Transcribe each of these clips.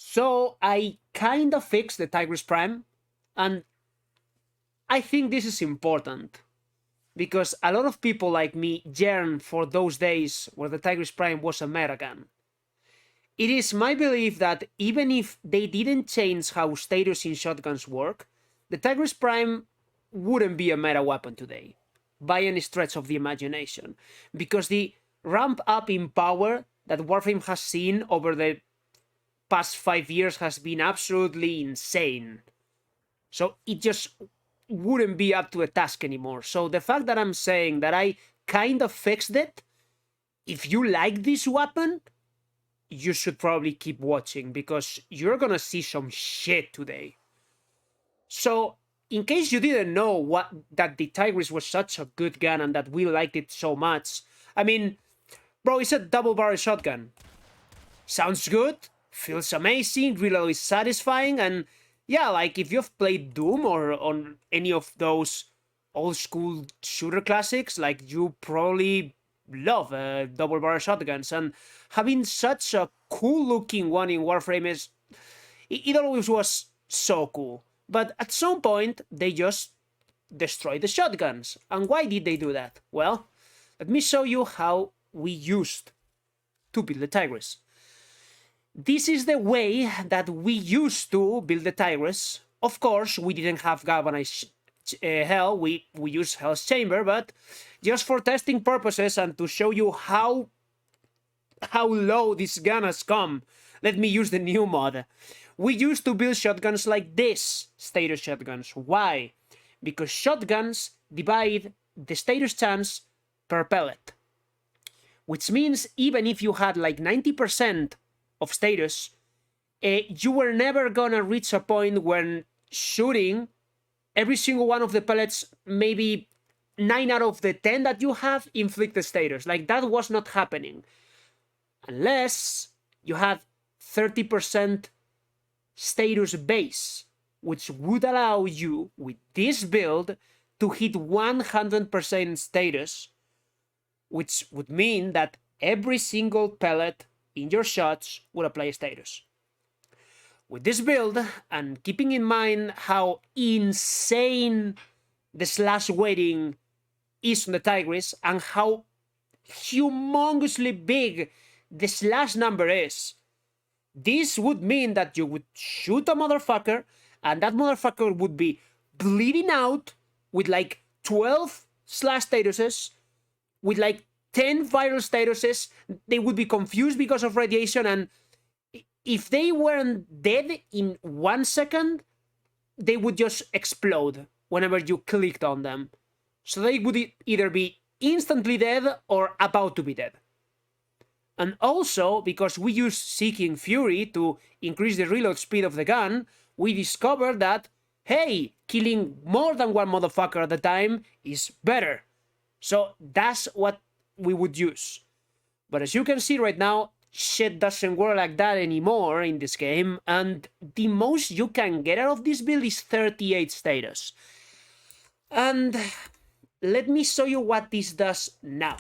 So I kind of fixed the Tigris Prime, and I think this is important because a lot of people like me yearn for those days where the Tigris Prime was a meta gun. It is my belief that even if they didn't change how status in shotguns work, the Tigris Prime wouldn't be a meta weapon today, by any stretch of the imagination, because the ramp up in power that Warframe has seen over the past 5 years has been absolutely insane. So it just wouldn't be up to a task anymore. So the fact that I'm saying that I kind of fixed it, if you like this weapon, you should probably keep watching because you're gonna see some shit today. So, in case you didn't know that the Tigris was such a good gun and that we liked it so much, I mean, bro, it's a double barrel shotgun. Sounds good, feels amazing, really satisfying, and yeah, like if you've played Doom or on any of those old school shooter classics, like you probably love double barrel shotguns, and having such a cool looking one in Warframe is it always was so cool. But at some point they just destroyed the shotguns. And why did they do that? Well, let me show you how we used to build the Tigris. This is the way that we used to build the Tigris. Of course, we didn't have galvanized hell, we used Hell's Chamber, but just for testing purposes and to show you how low this gun has come, let me use the new mod. We used to build shotguns like this, status shotguns. Why? Because shotguns divide the status chance per pellet. Which means even if you had like 90% of status, you were never gonna reach a point when shooting every single one of the pellets, maybe 9 out of the 10 that you have, inflict the status. Like, that was not happening. Unless you had 30% status base, which would allow you, with this build, to hit 100% status, which would mean that every single pellet in your shots would apply a status. With this build, and keeping in mind how insane the slash weighting is on the Tigris, and how humongously big the slash number is, this would mean that you would shoot a motherfucker, and that motherfucker would be bleeding out with like 12 slash statuses, with like 10 viral statuses. They would be confused because of radiation, and if they weren't dead in 1 second, they would just explode whenever you clicked on them. So they would either be instantly dead or about to be dead. And also, because we use Seeking Fury to increase the reload speed of the gun, we discovered that, hey, killing more than one motherfucker at a time is better. So that's what we would use. But as you can see right now, shit doesn't work like that anymore in this game, and the most you can get out of this build is 38 status. And let me show you what this does now.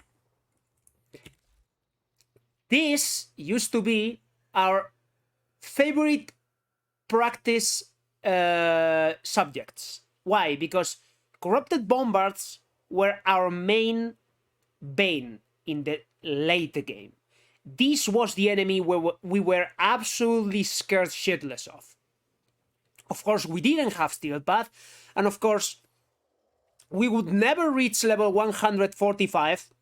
This used to be our favorite practice subjects. Why? Because corrupted bombards were our main bane in the late game. This was the enemy we were absolutely scared shitless of. Of course, we didn't have Steel Path, and of course, we would never reach level 145,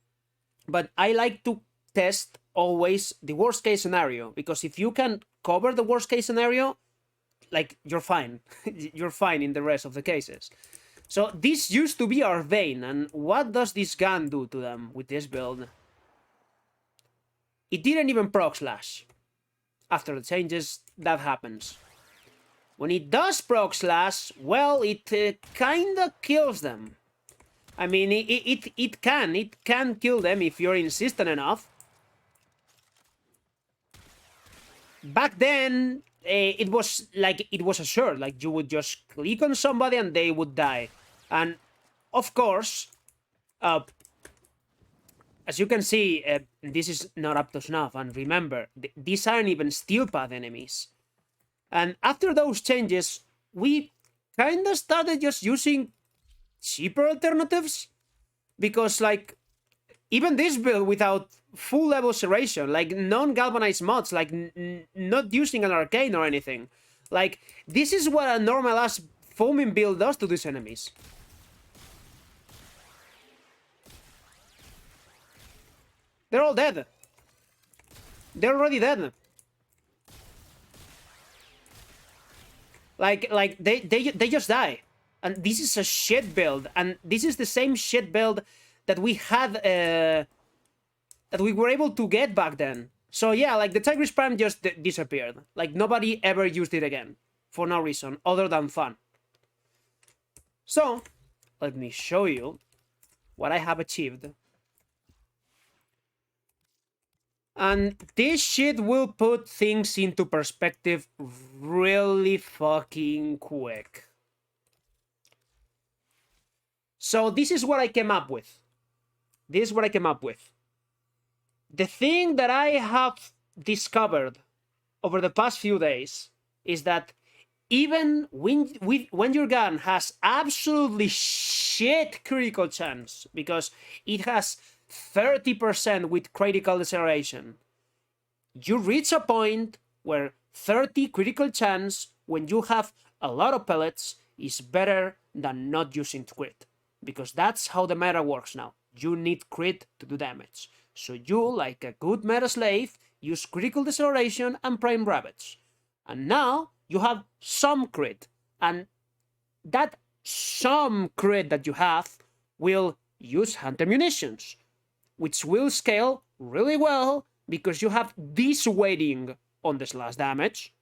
but I like to test always the worst case scenario, because if you can cover the worst case scenario, like, you're fine. You're fine in the rest of the cases. So this used to be our vein, and what does this gun do to them with this build? It didn't even proc slash. After the changes, that happens. When it does proc slash, well, it kinda kills them. I mean, it can kill them if you're insistent enough. Back then, it was assured, like you would just click on somebody and they would die. And of course, as you can see, this is not up to snuff. And remember, these aren't even Steel Path enemies. And after those changes, we kind of started just using cheaper alternatives because, like, even this build without full level serration, like non-galvanized mods, like not using an arcane or anything, like this is what a normal ass foaming build does to these enemies. They're all dead. They're already dead. Like they just die. And this is a shit build. And this is the same shit build that we had, that we were able to get back then. So yeah, like the Tigris Prime just disappeared. Like nobody ever used it again. For no reason, other than fun. So, let me show you what I have achieved. And this shit will put things into perspective really fucking quick. So this is what I came up with. This is what I came up with. The thing that I have discovered over the past few days is that even when your gun has absolutely shit critical chance, because it has 30% with critical deceleration, you reach a point where 30 critical chance when you have a lot of pellets is better than not using crit. Because that's how the meta works now. You need crit to do damage. So you, like a good meta slave, use critical deceleration and prime ravage. And now you have some crit. And that some crit that you have will use hunter munitions, which will scale really well because you have this weighting on the slash damage.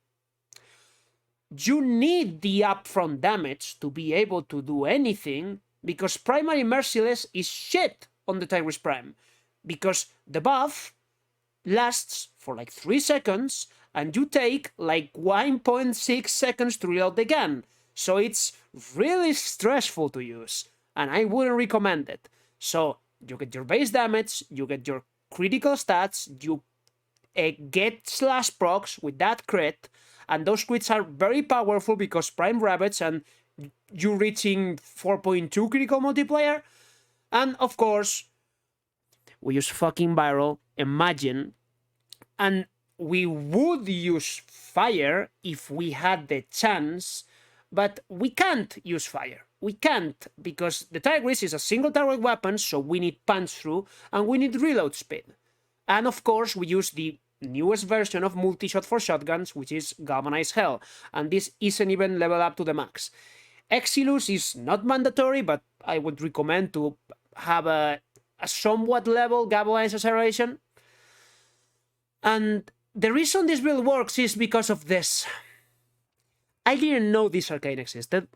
You need the upfront damage to be able to do anything because primary merciless is shit on the Tigris Prime. Because the buff lasts for like 3 seconds and you take like 1.6 seconds to reload the gun. So it's really stressful to use and I wouldn't recommend it. So you get your base damage, you get your critical stats, you get slash procs with that crit, and those crits are very powerful because prime ravage and you reaching 4.2 critical multiplier. And of course, we use fucking viral, imagine, and we would use fire if we had the chance, but we can't use fire. We can't, because the Tigris is a single target weapon, so we need punch through, and we need reload speed. And of course, we use the newest version of multi-shot for shotguns, which is Galvanized Hell, and this isn't even leveled up to the max. Exilus is not mandatory, but I would recommend to have a somewhat level Galvanized Acceleration. And the reason this build works is because of this. I didn't know this arcane existed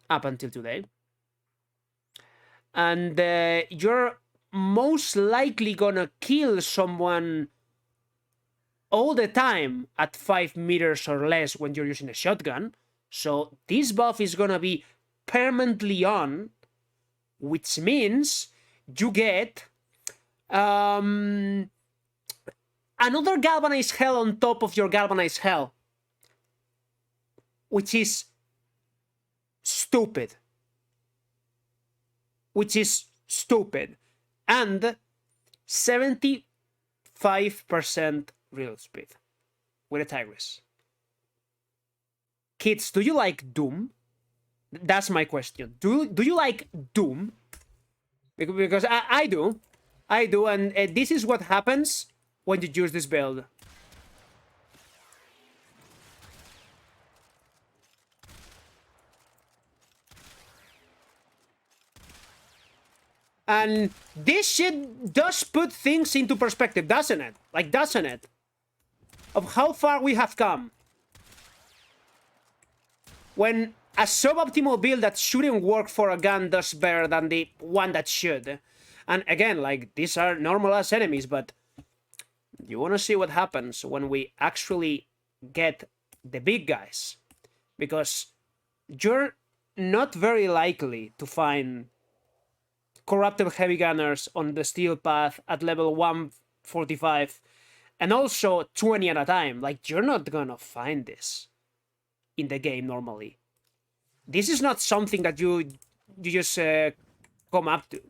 up until today. And you're most likely gonna kill someone all the time at 5 meters or less when you're using a shotgun. So this buff is gonna be permanently on, which means you get another Galvanized Hell on top of your Galvanized Hell, which is stupid. And 75% reload speed with a Tigris. Kids, do you like Doom? That's my question. Do you like Doom? Because I do. And this is what happens when you use this build. And this shit does put things into perspective, doesn't it? Like, doesn't it? Of how far we have come. When a suboptimal build that shouldn't work for a gun does better than the one that should. And again, like, these are normal-ass enemies, but you want to see what happens when we actually get the big guys. Because you're not very likely to find corrupted heavy gunners on the steel path at level 145 and also 20 at a time. Like, you're not gonna find this. in the game normally. This is not something that you just come up to.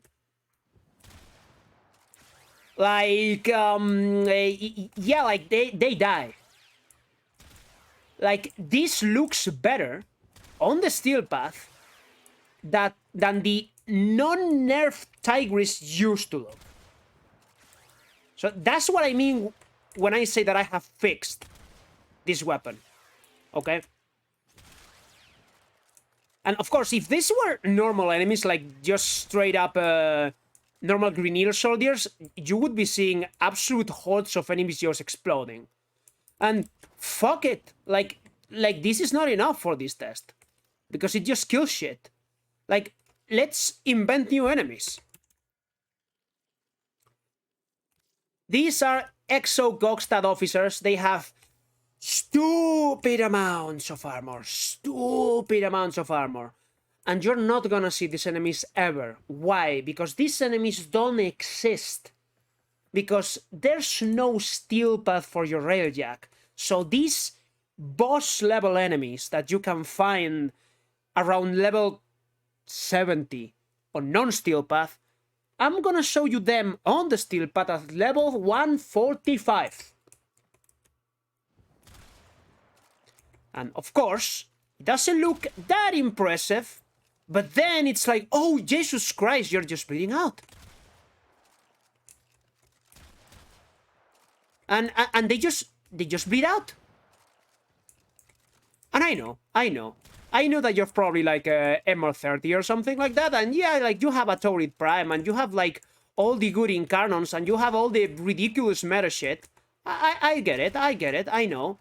Like, yeah, like they die. Like, this looks better on the steel path than the non-nerf Tigris used to look. So that's what I mean when I say that I have fixed this weapon. Okay? And of course, if these were normal enemies, like just straight up normal Grineer soldiers, you would be seeing absolute hordes of enemies just exploding. And fuck it. Like this is not enough for this test. Because it just kills shit. Like, let's invent new enemies. These are Exo Gokstad officers. They have stupid amounts of armor. Stupid amounts of armor. And you're not gonna see these enemies ever. Why? Because these enemies don't exist. Because there's no steel path for your railjack. So these boss level enemies that you can find around level 70 on non-steel path, I'm gonna show you them on the steel path at level 145. And of course, it doesn't look that impressive, but then it's like, oh, Jesus Christ, you're just bleeding out. And they just bleed out. And I know that you're probably like MR30 or something like that, and yeah, like you have a Taurid Prime, and you have like all the good incarnons, and you have all the ridiculous meta shit. I get it, I know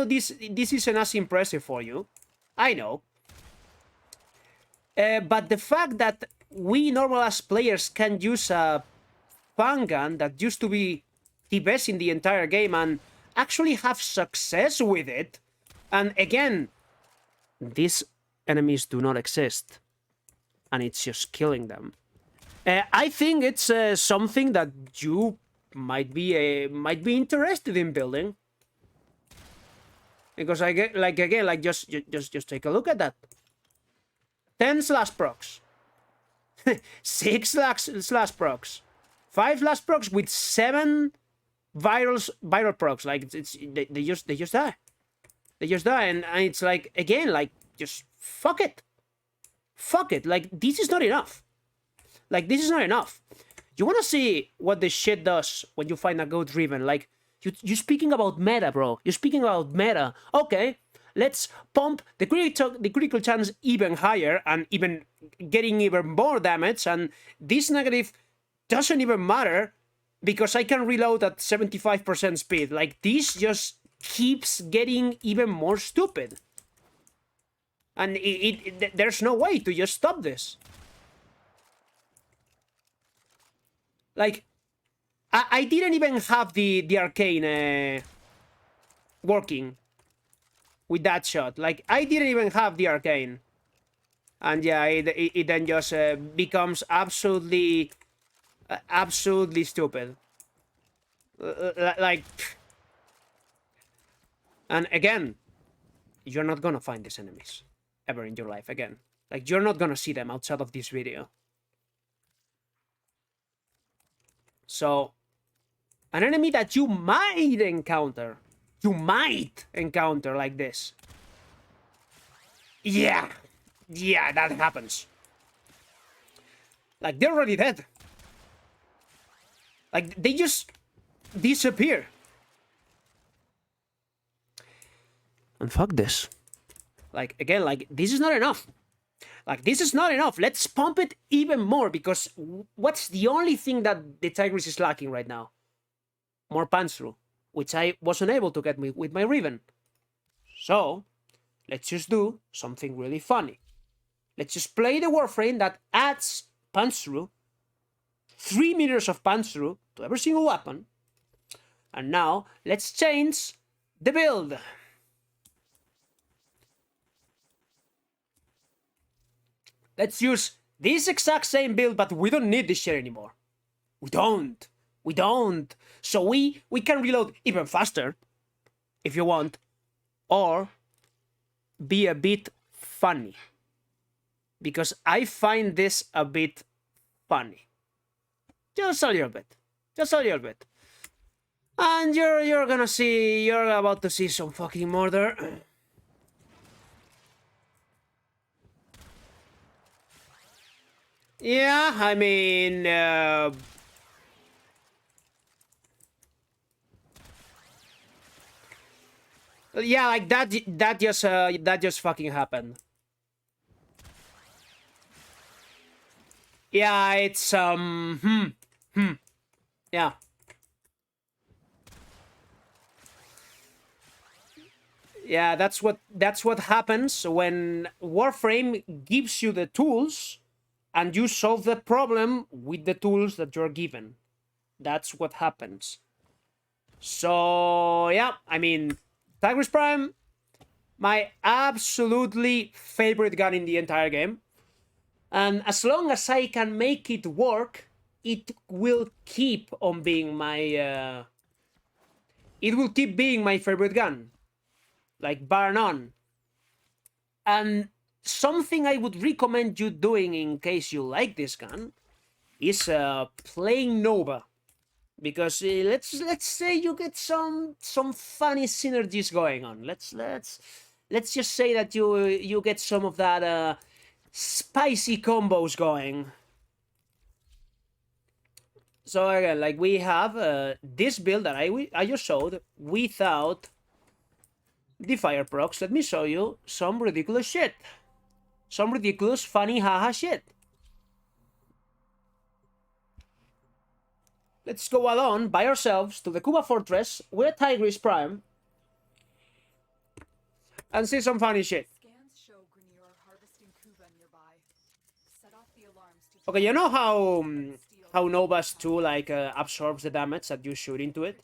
this isn't as impressive for you. I know. But the fact that we normal as players can use a fan gun that used to be the best in the entire game and actually have success with it, and again, these enemies do not exist, and it's just killing them. I think it's something that you might be interested in building, because I get like again, like just take a look at that. 10 slash procs, 6 slash procs, 5 slash procs with 7 viral procs. Like they just die. They just die, and it's like, again, like, just fuck it. Fuck it. Like, this is not enough. Like, this is not enough. You want to see what this shit does when you find a goat driven? Like, you're speaking about meta, bro. You're speaking about meta. Okay, let's pump the critical chance even higher and even getting even more damage, and this negative doesn't even matter because I can reload at 75% speed. Like, this just keeps getting even more stupid, and there's no way to just stop this. Like, I didn't even have the arcane working with that shot. Like, I didn't even have the arcane, and yeah, it then just becomes absolutely stupid. Like. And again, you're not gonna find these enemies ever in your life again. Like, you're not gonna see them outside of this video. So, an enemy that you might encounter like this. Yeah, that happens. Like, they're already dead. Like, they just disappear. And fuck this. Like, again, like, this is not enough. Like, this is not enough. Let's pump it even more, because what's the only thing that the Tigris is lacking right now? More Pantsru, which I wasn't able to get with my Riven. So, let's just do something really funny. Let's just play the Warframe that adds Pantsru, 3 meters of Pantsru to every single weapon. And now, let's change the build. Let's use this exact same build, but we don't need this shit anymore. We don't. So we can reload even faster, if you want. Or be a bit funny. Because I find this a bit funny. Just a little bit. Just a little bit. And you're about to see some fucking murder. Yeah, I mean, yeah, like that just fucking happened. Yeah, it's yeah. Yeah, that's what happens when Warframe gives you the tools and you solve the problem with the tools that you're given. That's what happens. So, yeah, I mean, Tigris Prime, my absolutely favorite gun in the entire game. And as long as I can make it work, it will keep on being my... it will keep being my favorite gun. Like, bar none. And something I would recommend you doing in case you like this gun is playing Nova. Because let's say you get some funny synergies going on. Let's just say that you get some of that spicy combos going. So again, like we have this build that I just showed without the fire procs. Let me show you some ridiculous shit. Some ridiculous funny haha shit. Let's go alone by ourselves to the Cuba Fortress with Tigris Prime and see some funny shit. Okay, you know how Novas 2 like absorbs the damage that you shoot into it,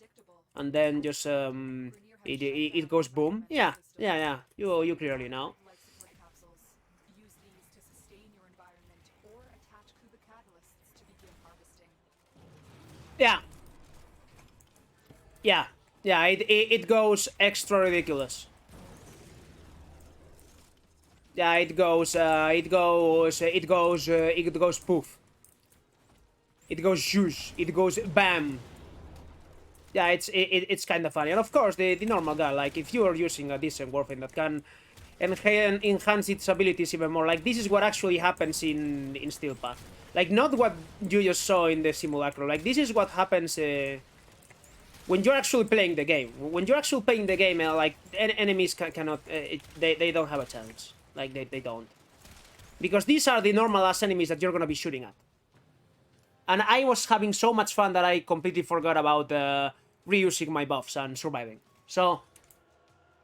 and then just it goes boom. Yeah. You clearly know. Yeah, it goes extra ridiculous. Yeah, it goes poof. It goes zhoosh. It goes bam. Yeah, it's kind of funny. And of course, the normal guy, like if you are using a decent Warframe that can enhance its abilities even more, like this is what actually happens in Steel Path. Like not what you just saw in the simulacro. Like this is what happens when you're actually playing the game. When you're actually playing the game, like enemies cannot, they don't have a chance. Like they don't, because these are the normal ass enemies that you're gonna be shooting at. And I was having so much fun that I completely forgot about reusing my buffs and surviving. So,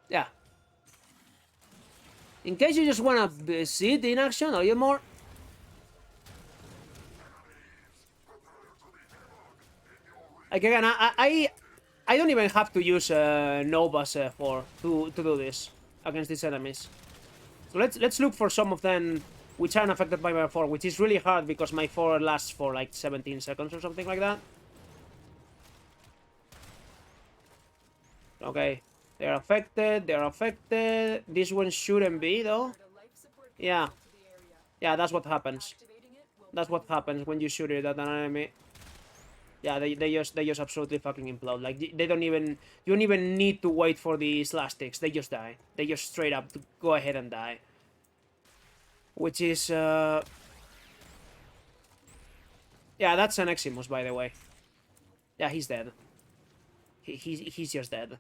yeah. In case you just wanna see it in action a little more. Like again, I don't even have to use Novas to do this against these enemies. So let's look for some of them which aren't affected by my 4, which is really hard because my 4 lasts for like 17 seconds or something like that. Okay, they're affected. This one shouldn't be though. Yeah, that's what happens. That's what happens when you shoot it at an enemy. Yeah, they just absolutely fucking implode. Like they don't even, you don't even need to wait for the slash ticks. They just die. They just straight up go ahead and die. Which is yeah, that's an Eximus, by the way. Yeah, he's dead. He's just dead.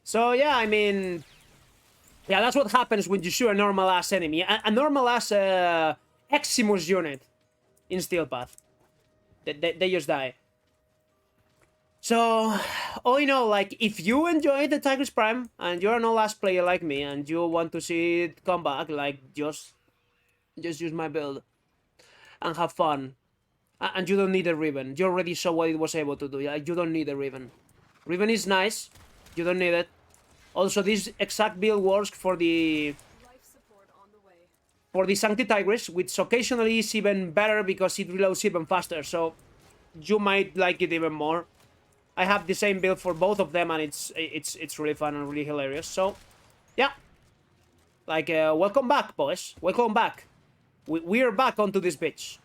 So yeah, I mean, yeah, that's what happens when you shoot a normal ass enemy, a normal ass Eximus unit in Steel Path. They just die. So, all in all, like, if you enjoyed the Tigris Prime, and you're an all-ass player like me, and you want to see it come back, like, just use my build. And have fun. And you don't need a Riven. You already saw what it was able to do. Yeah? You don't need a Riven. Riven is nice. You don't need it. Also, this exact build works for the Sancti Tigris, which occasionally is even better because it reloads even faster, so you might like it even more. I have the same build for both of them, and it's really fun and really hilarious. So Yeah. Like, welcome back, boys. Welcome back. We're back onto this bitch.